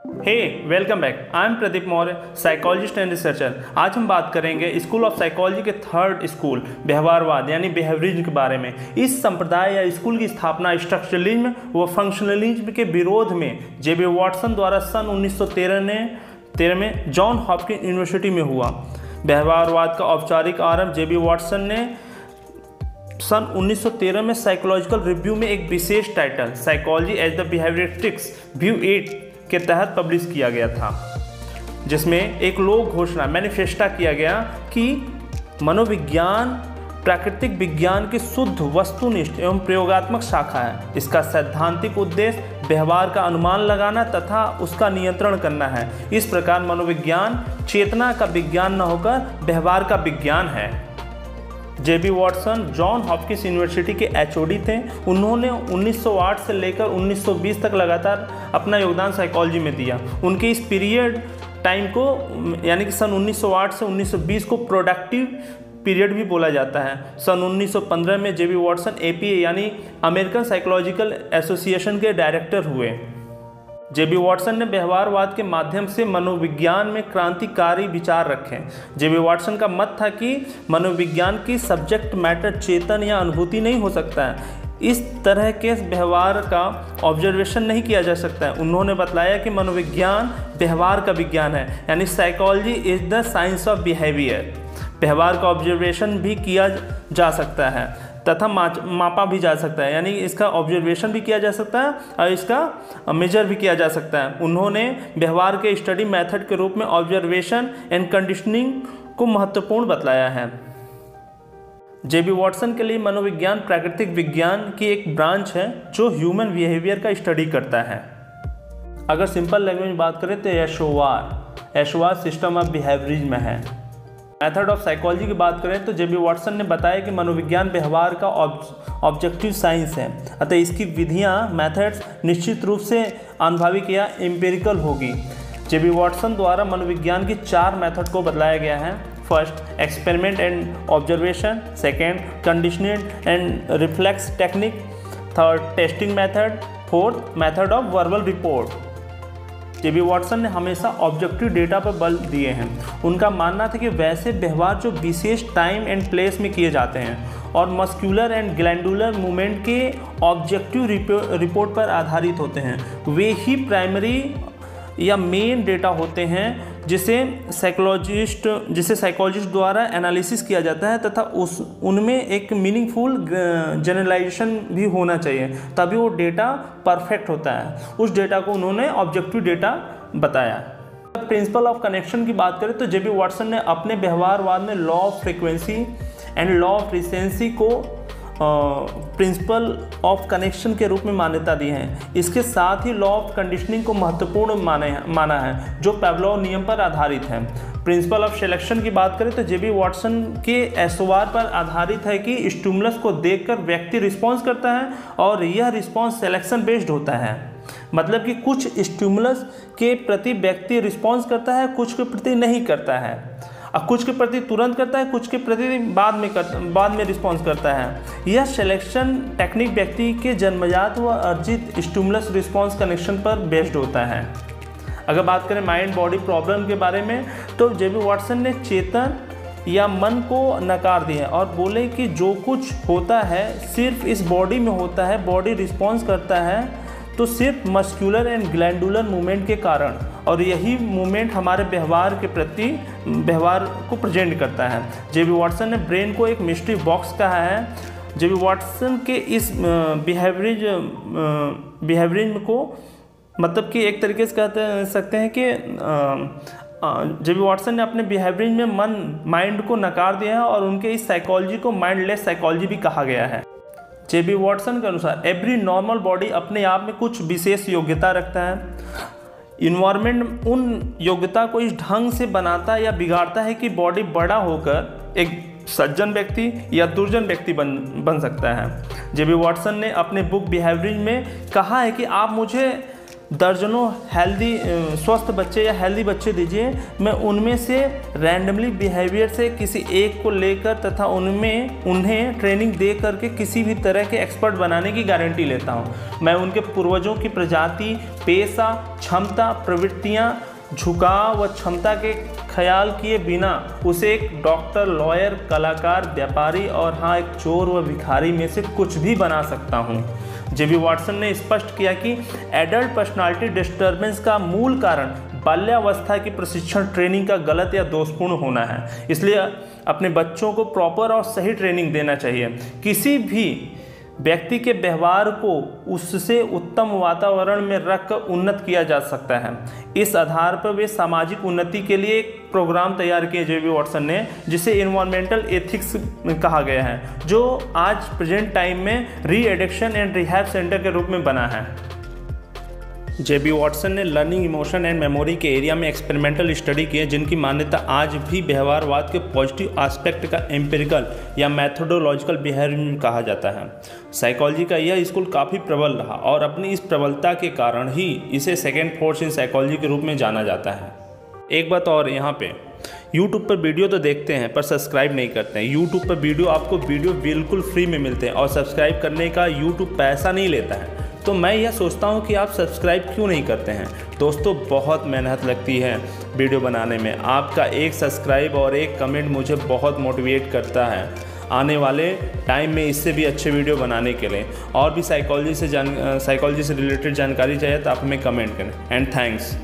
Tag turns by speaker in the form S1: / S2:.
S1: Hey welcome back. I am Pradeep Maurya, psychologist and researcher. आज हम बात करेंगे स्कूल ऑफ साइकोलॉजी के थर्ड स्कूल व्यवहारवाद यानी बिहेवियरिज्म के बारे में। इस संप्रदाय या स्कूल की स्थापना स्ट्रक्चरलिज्म व फंक्शनलिज्म के विरोध में जे.बी. वाटसन द्वारा सन 1913 में जॉन हॉपकिंस यूनिवर्सिटी में हुआ। व्यवहारवाद का औपचारिक आरंभ जे.बी. वाटसन ने सन 1913 में साइकोलॉजिकल रिव्यू में एक विशेष title psychology as the behavioristics view 8 के तहत पब्लिश किया गया था, जिसमें एक लोक घोषणा मैनिफेस्टा किया गया कि मनोविज्ञान प्राकृतिक विज्ञान की शुद्ध वस्तुनिष्ठ एवं प्रयोगात्मक शाखा है। इसका सैद्धांतिक उद्देश्य व्यवहार का अनुमान लगाना तथा उसका नियंत्रण करना है। इस प्रकार मनोविज्ञान चेतना का विज्ञान न होकर व्यवहार का विज्ञान है। JB. Watson John Hopkins university के एचओडी थे। उन्होंने 1908 से लेकर 1920 तक लगातार अपना योगदान साइकोलॉजी में दिया। उनके इस पीरियड टाइम को यानी कि सन 1908 से 1920 को प्रोडक्टिव पीरियड भी बोला जाता है। सन 1915 में जे.बी. वाटसन APA यानी अमेरिकन साइकोलॉजिकल एसोसिएशन के डायरेक्टर हुए। जे.बी. वाटसन ने व्यवहारवाद के माध्यम से मनोविज्ञान में क्रांतिकारी विचार रखे। जे.बी. वाटसन का मत था कि मनोविज्ञान की सब्जेक्ट मैटर चेतन या अनुभूति नहीं हो सकता है। इस तरह के व्यवहार का ऑब्जर्वेशन नहीं किया जा सकता है। उन्होंने बतलाया कि मनोविज्ञान व्यवहार का विज्ञान है, यानी psychology is the science of behaviour. व्यवहार का ऑब्जर्वेशन भी किया जा सकता है तथा मापा भी जा सकता है, यानी इसका ऑब्जर्वेशन भी किया जा सकता है और इसका मेजर भी किया जा सकता है। उन्होंने व्यवहार के स्टडी मेथड के रूप में ऑब्जर्वेशन एंड कंडीशनिंग को महत्वपूर्ण बतलाया है। जे.बी. वाटसन के लिए मनोविज्ञान प्राकृतिक विज्ञान की एक ब्रांच है जो ह्यूमन बिहेवियर का स्टडी करता है। अगर सिंपल लैंग्वेज में बात करें तो यशोवार सिस्टम ऑफ बिहेवियरिज्म है। मेथड ऑफ साइकोलॉजी की बात करें तो जे.बी. वाटसन ने बताया कि मनोविज्ञान व्यवहार का ऑब्जेक्टिव साइंस है, अतः इसकी विधियां मेथड्स निश्चित रूप से अनुभविक या एम्पिरिकल होगी। जे.बी. वाटसन द्वारा मनोविज्ञान की 4 मेथड को बतलाया गया है। First, experiment and observation. Second, conditioning and reflex technique. Third, testing method. Fourth, method of verbal report. JB. Watson ने हमेशा ऑब्जेक्टिव डेटा पर बल दिए हैं। उनका मानना था कि वैसे व्यवहार जो विशेष टाइम एंड प्लेस में किए जाते हैं और मस्कुलर एंड ग्लैंडुलर मूवमेंट के ऑब्जेक्टिव रिपोर्ट पर आधारित होते हैं, वे ही प्राइमरी या मेन डेटा होते हैं जिसे साइकोलॉजिस्ट द्वारा एनालिसिस किया जाता है तथा उनमें एक मीनिंगफुल जनरलाइजेशन भी होना चाहिए, तभी वो डेटा परफेक्ट होता है। उस डेटा को उन्होंने ऑब्जेक्टिव डेटा बताया। प्रिंसिपल ऑफ कनेक्शन की बात करें तो जे.बी. वाटसन ने अपने व्यवहारवाद में law of frequency and law of recency को प्रिंसिपल ऑफ कनेक्शन के रूप में मान्यता दी है। इसके साथ ही लॉ ऑफ कंडीशनिंग को महत्वपूर्ण माना है, जो पेवलोव नियम पर आधारित है। प्रिंसिपल ऑफ सिलेक्शन की बात करें तो जे.बी. वाटसन के एसओआर पर आधारित है कि स्टिमुलस को देखकर व्यक्ति रिस्पॉन्स करता है और यह रिस्पॉन्स सिलेक्शन बेस्ड होता है। मतलब कि कुछ स्टिमुलस के प्रति व्यक्ति रिस्पॉन्स करता है, कुछ के प्रति नहीं करता है। अब कुछ के प्रति तुरंत करता है, कुछ के प्रति बाद में रिस्पॉन्स करता है। यह सिलेक्शन टेक्निक व्यक्ति के जन्मजात व अर्जित स्टिमुलस रिस्पॉन्स कनेक्शन पर बेस्ड होता है। अगर बात करें माइंड बॉडी प्रॉब्लम के बारे में तो जे.बी. वाटसन ने चेतन या मन को नकार दिया और बोले कि जो कुछ होता है सिर्फ इस बॉडी में होता है। बॉडी रिस्पॉन्स करता है तो सिर्फ मस्कुलर एंड ग्लैंडुलर मूवमेंट के कारण, और यही मूवमेंट हमारे व्यवहार को प्रेजेंट करता है। जे.बी. वाटसन ने ब्रेन को एक मिस्ट्री बॉक्स कहा है। जे.बी. वाटसन के इस बिहेवियरिज्म को मतलब कि एक तरीके से कह सकते हैं कि जे.बी. वाटसन ने अपने बिहेवियरिज्म में माइंड को नकार दिया है और उनके इस साइकोलॉजी को माइंडलेस साइकोलॉजी भी कहा गया है। जे.बी. वाटसन के अनुसार एवरी नॉर्मल बॉडी अपने आप में कुछ विशेष योग्यता रखता है। इन्वायरमेंट उन योग्यता को इस ढंग से बनाता या बिगाड़ता है कि बॉडी बड़ा होकर एक सज्जन व्यक्ति या दुर्जन व्यक्ति बन सकता है। जे.बी. वाटसन ने अपने बुक बिहेवियरिज्म में कहा है कि आप मुझे दर्जनों स्वस्थ बच्चे या हेल्दी बच्चे दीजिए, मैं उनमें से रैंडमली बिहेवियर से किसी एक को लेकर तथा उन्हें ट्रेनिंग दे करके किसी भी तरह के एक्सपर्ट बनाने की गारंटी लेता हूँ। मैं उनके पूर्वजों की प्रजाति, पेशा, क्षमता, प्रवृत्तियाँ, झुकाव व क्षमता के ख्याल किए बिना उसे एक डॉक्टर, लॉयर, कलाकार, व्यापारी और हाँ, एक चोर व भिखारी में से कुछ भी बना सकता हूँ। जेबी वॉटसन ने स्पष्ट किया कि एडल्ट पर्सनालिटी डिस्टर्बेंस का मूल कारण बाल्यावस्था की प्रशिक्षण ट्रेनिंग का गलत या दोषपूर्ण होना है। इसलिए अपने बच्चों को प्रॉपर और सही ट्रेनिंग देना चाहिए। किसी भी व्यक्ति के व्यवहार को उससे उत्तम वातावरण में रखकर उन्नत किया जा सकता है। इस आधार पर वे सामाजिक उन्नति के लिए एक प्रोग्राम तैयार किए जेबी वॉटसन ने, जिसे इन्वायरमेंटल एथिक्स कहा गया है, जो आज प्रेजेंट टाइम में री एडिक्शन एंड रिहैब सेंटर के रूप में बना है। जेबी वॉटसन ने लर्निंग, इमोशन एंड मेमोरी के एरिया में एक्सपेरिमेंटल स्टडी की है, जिनकी मान्यता आज भी व्यवहारवाद के पॉजिटिव एस्पेक्ट का एम्पिरिकल या मैथोडोलॉजिकल बिहेवियर कहा जाता है। साइकोलॉजी का यह स्कूल काफ़ी प्रबल रहा और अपनी इस प्रबलता के कारण ही इसे सेकेंड फोर्स इन साइकोलॉजी के रूप में जाना जाता है। एक बात और, यहाँ पे YouTube पर वीडियो तो देखते हैं पर सब्सक्राइब नहीं करते हैं। YouTube पर आपको वीडियो बिल्कुल फ्री में मिलते हैं और सब्सक्राइब करने का YouTube पैसा नहीं लेता है। तो मैं यह सोचता हूँ कि आप सब्सक्राइब क्यों नहीं करते हैं। दोस्तों, बहुत मेहनत लगती है वीडियो बनाने में। आपका एक सब्सक्राइब और एक कमेंट मुझे बहुत मोटिवेट करता है आने वाले टाइम में इससे भी अच्छे वीडियो बनाने के लिए। और भी साइकोलॉजी से रिलेटेड जानकारी चाहिए तो आप हमें कमेंट करें। And thanks.